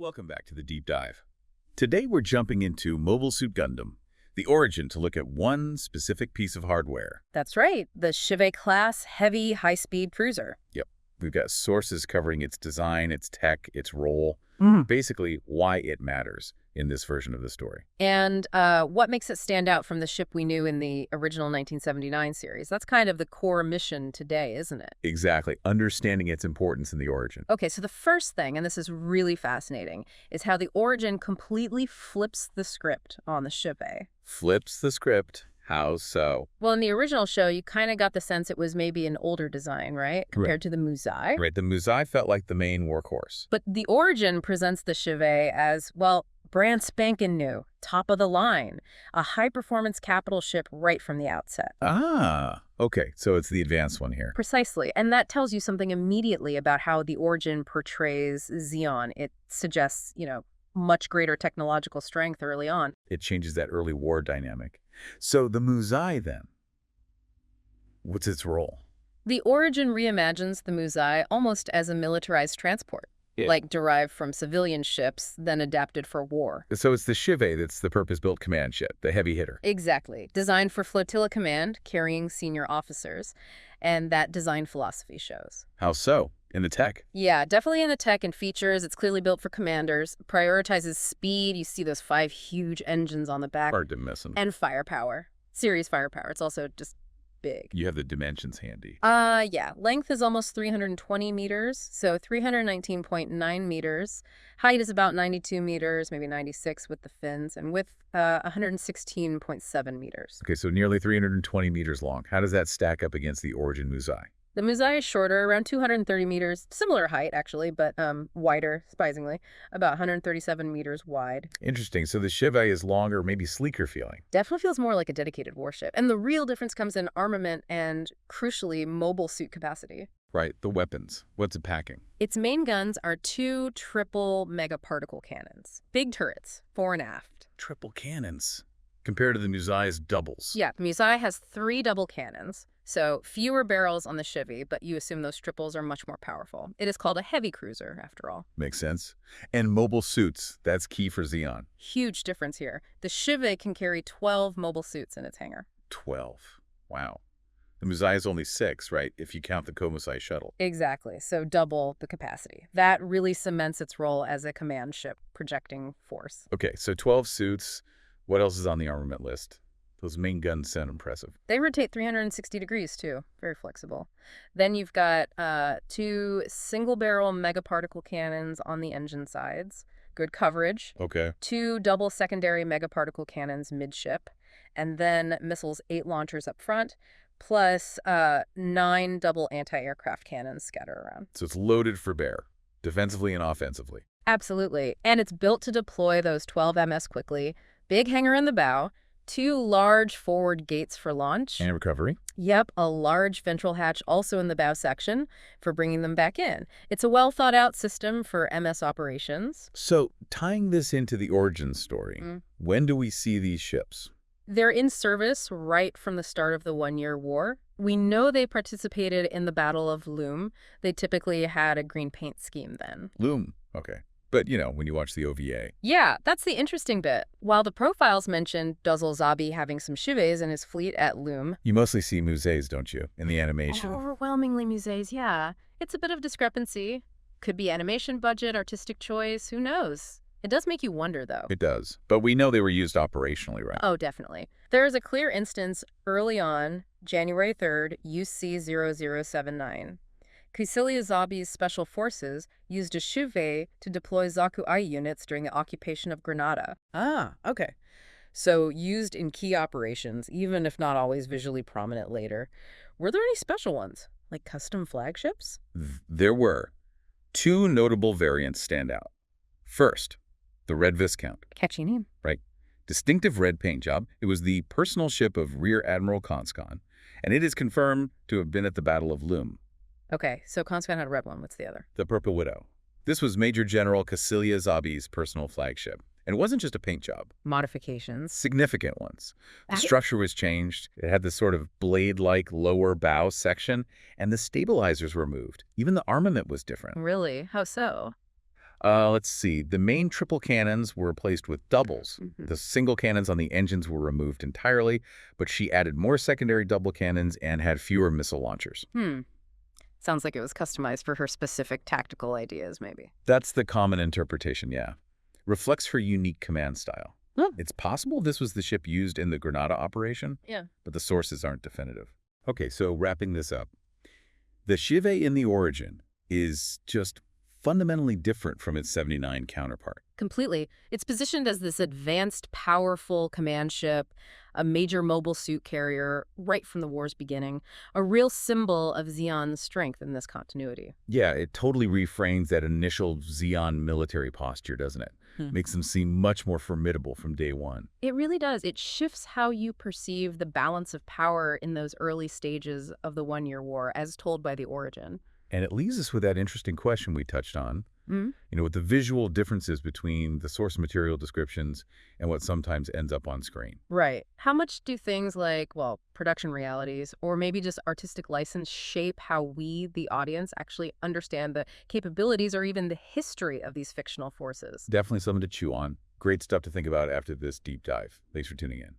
Welcome back to the Deep Dive. Today we're jumping into Mobile Suit Gundam, the origin to look at one specific piece of hardware. That's right, the Chivvay-class Heavy High-Speed Cruiser. Yep, we've got sources covering its design, its tech, its role, basically why it matters in this version of the story. And what makes it stand out from the ship we knew in the original 1979 series? That's kind of the core mission today, isn't it? Exactly, understanding its importance in the origin. Okay, so the first thing, and this is really fascinating, is how the origin completely flips the script on the Chivvay. Flips the script. How so? Well, in the original show, you kind of got the sense it was maybe an older design, right? Compared to the Musai. Right, the Musai felt like the main workhorse. But the origin presents the Chivvay as, well, brand spanking new, top of the line, a high-performance capital ship right from the outset. Ah, okay, so it's the advanced one here. Precisely, and that tells you something immediately about how the origin portrays Zeon. It suggests, much greater technological strength early on. It changes that early war dynamic. So the Musai, then, what's its role? The origin reimagines the Musai almost as a militarized transport, like derived from civilian ships, then adapted for war. So it's the Chivvay that's the purpose-built command ship, the heavy hitter. Exactly. Designed for flotilla command, carrying senior officers, and that design philosophy shows. How so? In the tech? Yeah, definitely in the tech and features. It's clearly built for commanders, prioritizes speed. You see those 5 huge engines on the back. Hard to miss them. And firepower. Serious firepower. It's also just big. You have the dimensions handy. Yeah. Length is almost 320 meters, so 319.9 meters. Height is about 92 meters, maybe 96 with the fins, and width 116.7 meters. Okay, so nearly 320 meters long. How does that stack up against the origin Musai? The Musai is shorter, around 230 meters, similar height actually, but wider, surprisingly, about 137 meters wide. Interesting. So the Chivvay is longer, maybe sleeker feeling. Definitely feels more like a dedicated warship. And the real difference comes in armament and, crucially, mobile suit capacity. Right, the weapons. What's it packing? Its main guns are 2 triple megaparticle cannons. Big turrets, fore and aft. Triple cannons. Compared to the Musai's doubles. Yeah, the Musai has 3 double cannons. So fewer barrels on the Chivvay, but you assume those triples are much more powerful. It is called a heavy cruiser, after all. Makes sense. And mobile suits, that's key for Zeon. Huge difference here. The Chivvay can carry 12 mobile suits in its hangar. 12. Wow. The Musai is only 6, right, if you count the Komusai shuttle. Exactly, so double the capacity. That really cements its role as a command ship, projecting force. Okay, so 12 suits. What else is on the armament list? Those main guns sound impressive. They rotate 360 degrees, too. Very flexible. Then you've got 2 single-barrel megaparticle cannons on the engine sides. Good coverage. Okay. 2 double secondary megaparticle cannons midship. And then missiles 8 launchers up front, plus 9 double anti-aircraft cannons scattered around. So it's loaded for bear, defensively and offensively. Absolutely. And it's built to deploy those 12 MS quickly. Big hangar in the bow. 2 large forward gates for launch. And recovery? Yep, a large ventral hatch also in the bow section for bringing them back in. It's a well-thought-out system for MS operations. So, tying this into the origin story, when do we see these ships? They're in service right from the start of the One-Year War. We know they participated in the Battle of Loom. They typically had a green paint scheme then. Loom, okay. But, when you watch the OVA. Yeah, that's the interesting bit. While the profiles mentioned Dozel Zabi having some Chivvays in his fleet at Loom. You mostly see Museys, don't you, in the animation? Overwhelmingly Museys, yeah. It's a bit of discrepancy. Could be animation budget, artistic choice, who knows? It does make you wonder, though. It does. But we know they were used operationally, right? Oh, definitely. There is a clear instance early on, January 3rd, UC0079. Kycilia Zabi's special forces used a Chivvay to deploy Zaku-ai units during the occupation of Granada. Ah, okay. So used in key operations, even if not always visually prominent later. Were there any special ones, like custom flagships? There were. 2 notable variants stand out. First, the Red Viscount. Catchy name. Right. Distinctive red paint job. It was the personal ship of Rear Admiral Conscan, and it is confirmed to have been at the Battle of Loom. Okay, so Conscan had a red one. What's the other? The Purple Widow. This was Major General Kycilia Zabi's personal flagship. And it wasn't just a paint job. Modifications. Significant ones. The structure was changed. It had this sort of blade-like lower bow section, and the stabilizers were moved. Even the armament was different. Really? How so? Let's see. The main triple cannons were replaced with doubles. The single cannons on the engines were removed entirely, but she added more secondary double cannons and had fewer missile launchers. Sounds like it was customized for her specific tactical ideas, maybe. That's the common interpretation, yeah. Reflects her unique command style. Huh. It's possible this was the ship used in the Granada operation, Yeah. but the sources aren't definitive. Okay, so wrapping this up. The Chivvay in the origin is just fundamentally different from its 79 counterpart. Completely. It's positioned as this advanced, powerful command ship, a major mobile suit carrier right from the war's beginning, a real symbol of Zeon's strength in this continuity. Yeah, it totally reframes that initial Zeon military posture, doesn't it? Makes them seem much more formidable from day one. It really does. It shifts how you perceive the balance of power in those early stages of the One-Year War, as told by the origin. And it leaves us with that interesting question we touched on, with the visual differences between the source material descriptions and what sometimes ends up on screen. Right. How much do things like, well, production realities or maybe just artistic license shape how we, the audience, actually understand the capabilities or even the history of these fictional forces? Definitely something to chew on. Great stuff to think about after this deep dive. Thanks for tuning in.